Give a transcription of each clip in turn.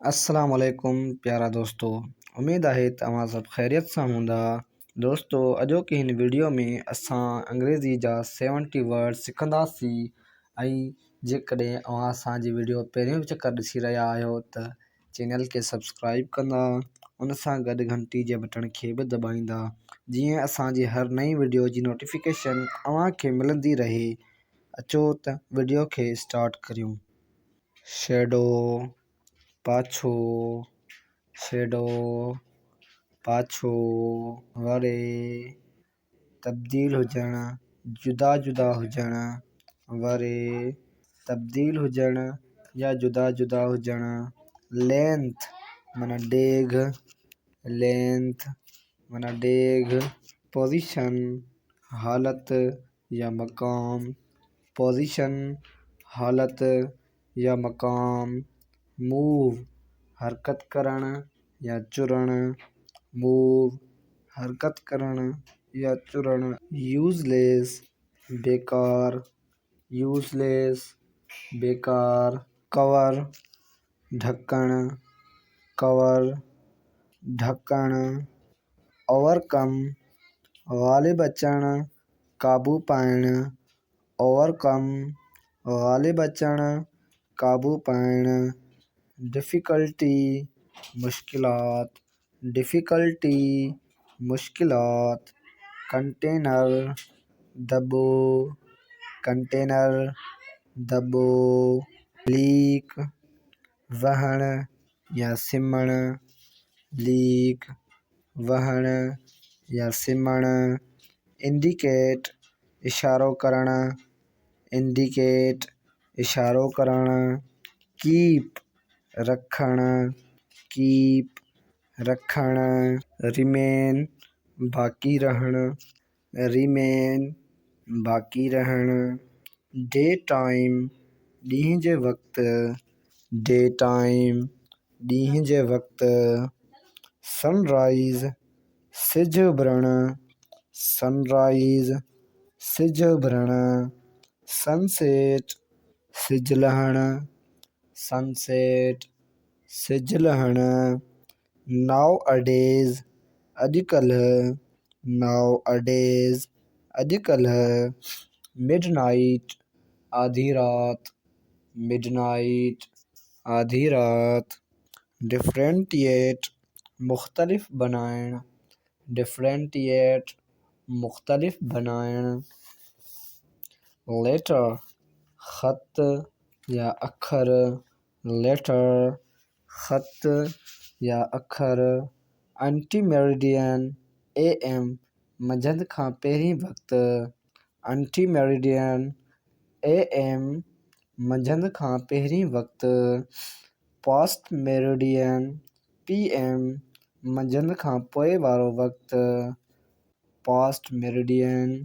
अस्सलाम वालेकुम प्यारा दोस्तों। उम्मीद आहे तव्हां सभु ख़ैरियत सां हूंदा। दोस्तों, अॼोकी हिन वीडियो में असां अंग्रेज़ी जा 70 वर्ड सिखंदासीं। ऐं जेकॾहिं अव्हां असांजी वीडियो पहिरियों चकर ॾिसी रहिया आहियो त चैनल खे सब्सक्राइब कंदा, उन सां गॾु घंटी जे बटण खे बि दॿाईंदा, जीअं असांजी हर नई वीडियो जी नोटिफिकेशन अव्हांखे मिलंदी रहे। अचो त वीडियो खे स्टार्ट करियूं। शेडो, पाछो, शेडो, पाछो, वरे, तब्दील हुजणु, जुदा जुदा हुजणु, वरे, तब्दील हुजणु या जुदा जुदा हुजणु। लेंथ माना डेघ, लेंथ माना डेघ। पोजीशन हालत या मक़ाम, पोजीशन हालत या मक़ाम। मूव हरकत करणु या चुरणु, मूव हरकत करणु या चुरणु। यूज़लेस बेकार, यूज़लेस बेकार। कवर ढकणु, कवर ढकणु। ओवरकम ग़ालिब अचणु, काबू पाइणु, ओवरकम ग़ालिब अचणु, काबू पाइणु। डिफ़िकल्टी मुश्किलात, डिफ़िकल्टी मुश्किलात। कंटेनर दॿो, कंटेनर दॿो। लीक वहणु या सिमणु, लीक वहणु या सिमणु। इंडिकेट इशारो करणु, इंडिकेट इशारो करणु। कीप रखणु, कीप रखणु। रिमेन बाक़ी रहणु, रिमेन बाक़ी रहणु। डे टाइम ॾींहं जे वक़्तु, डे टाइम ॾींहं जे वक़्तु। सनराइज़ सिॼु उभरणु, सनराइज़ सिॼु उभरणु। सनसेट सिॼु लहणु, सनसेट सिॼु लहणु। नाउ अडेज़ अॼुकल्ह, नाउ अडेज़ अॼुकल्ह। मिडनाइट आधी राति, मिडनाइट आधी राति। डिफ़रेंटिएट मुख़्तलिफ़ बणाइणु, डिफ़रेंटिएट मुख़्तलिफ़ बणाइणु। लेटर ख़त या अखर, लेटर ख़त या अखर। एंटी मेरिडियन AM मंझंदि खां पहिरीं वक़्तु, एंटी मेरिडियन AM मंझंदि खां पहिरीं वक़्तु। पास्ट मेरिडियन PM मंझंदि खां पोइ वारो वक़्तु, पास्ट मेरिडियन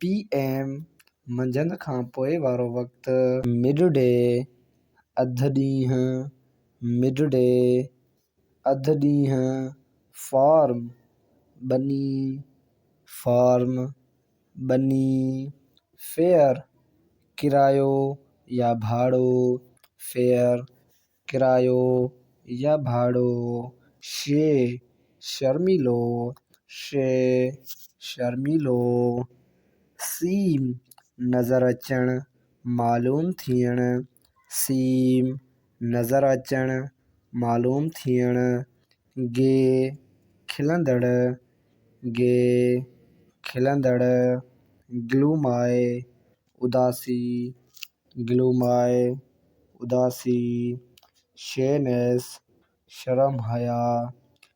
PM मंझंदि खां पोइ वारो वक़्तु। मिडडे अधु ॾींहुं, मिडडे अधु ॾींहुं। फार्म बनी, फार्म बनी। फेयर किरायो या भाड़ो, फेयर किरायो या भाड़ो। शे शर्मीलो, शे शर्मीलो। सीम नज़र अचणु, मालूम थियणु, सीम नज़र अचणु, मालूम थियणु। गे खिलंदड़, गे खिलंदड़। ग्लूमाए उदासी, ग्लूमाए उदासी। शेनेस शर्म हया,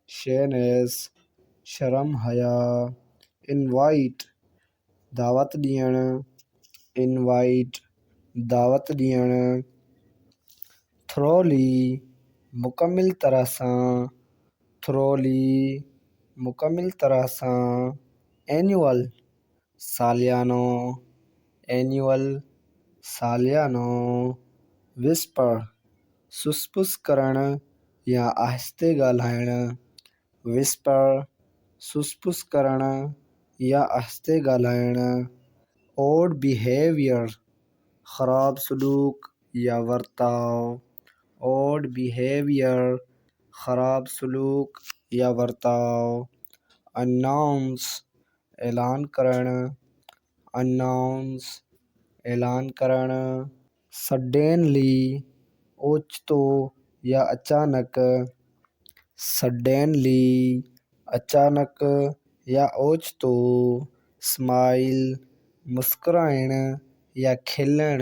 शेनेस शर्म हया। इनवाइट दावत ॾियणु, इनवाइट दावत ॾियणु। थ्रोली मुकमिल तरह सां, थ्रोली मुकमिल तरह सां। Annual सालियानो, annual सालियानो। विस्पर सुसपुस करणु या आहिस्ते ॻाल्हाइणु, विस्पर सुसपुस करणु या आहिस्ते ॻाल्हाइणु। ओड बिहेवियर ख़राब सलूक या वर्ताव, odd behavior ख़राब सलूक या वर्ताव। announce ऐलान करण announce ऐलान करण। suddenly ओचितो या अचानक suddenly अचानक या ओचितो। smile मुस्कुराइण या खिलण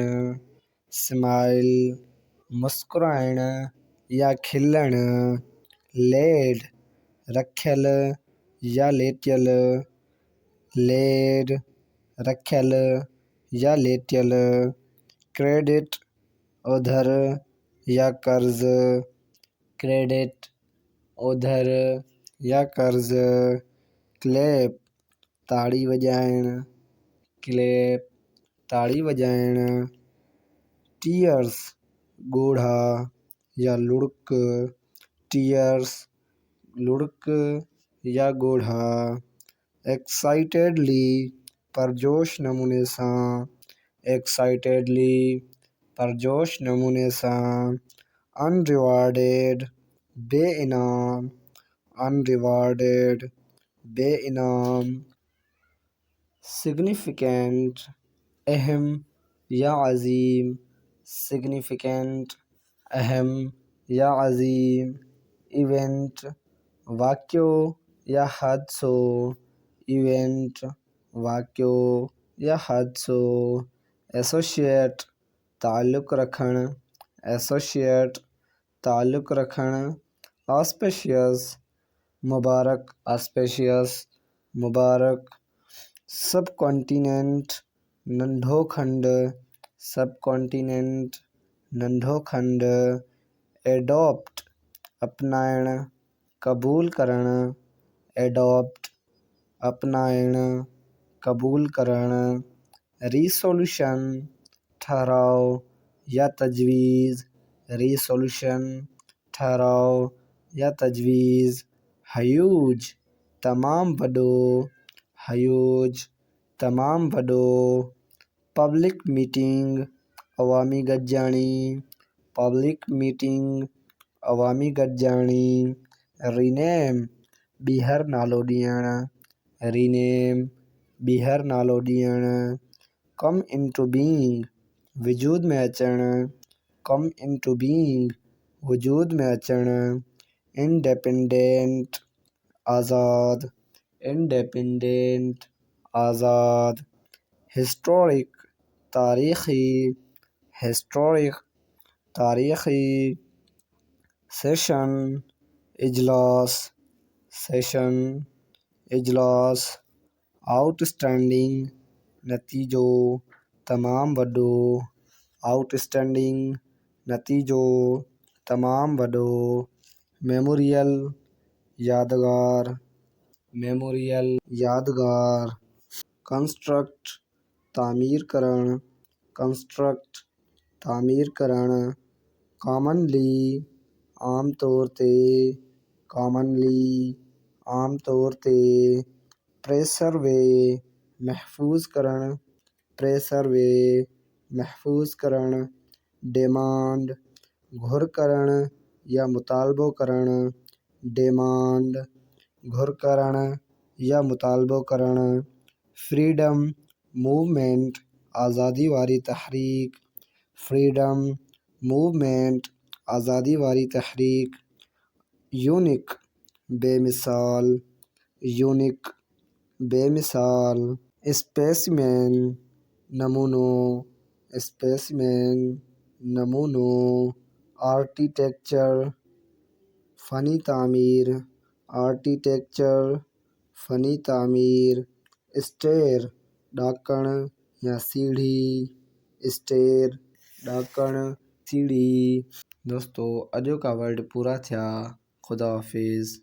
smile मुस्कुराइण या खिलण। laid रखियल या लेटियल laid रखियल या लेटियल। credit उधार या कर्ज credit उधार या कर्ज। clap ताड़ी बजाइण clap ताड़ी बजाइण। tears गोढ़ा या लुढ़क tears लुढ़क या गोढ़ा। excitedly परजोश नमूने सां excitedly परजोश नमूने सां। unrewarded बेइनाम unrewarded बेइनाम। significant अहम या अज़ीम significant अहम या अज़ीम। event वाक़यो या हादसो event वाक़यो या हादसो। associate ताल्लुक़ रखण associate ताल्लुक़ रखण। auspicious मुबारक auspicious मुबारक। subcontinent नंढो खंड subcontinent नंढो खंड। adopt अपनाइण क़बूल करण adopt अपनाइण क़बूल करण। resolution ठहराव या तजवीज़ resolution ठहराव या तजवीज़। huge तमाम वॾो huge तमाम वॾो। public meeting अवामी गॾिजाणी public meeting अवामी गॾिजाणी। rename ॿीहर नालो ॾियण rename ॿीहर नालो ॾियण। come into being वजूद में अचण come into being वजूद में अचण। independent आज़ाद independent आज़ाद। historic तारीख़ी historic तारीख़ी। session इजलास session इजलास। outstanding नतीजो तमाम वॾो outstanding नतीजो तमाम वॾो। memorial यादगार memorial यादगार। construct तामीर करण construct तामीर करण। commonly आम तौर ते commonly आम तौर ते। preserve महफूज़ करण preserve महफूज़ करण। demand घुर करण या मुतालबो करण demand घुर करण या मुतालबो करण। freedom मूवमेंट आज़ादी वारी तहरीक freedom मूवमेंट आज़ादी वारी तहरीक। unique बेमिसाल unique बेमिसाल। specimen नमूनो specimen नमूनो। architecture फ़नी तामीर architecture फ़नी तामीर। stair ॾाकण या सीढ़ी stair ॾाकण सीढ़ी। दोस्तों अॼु का वर्ड पूरा थिया। ख़ुदा हाफ़िज़।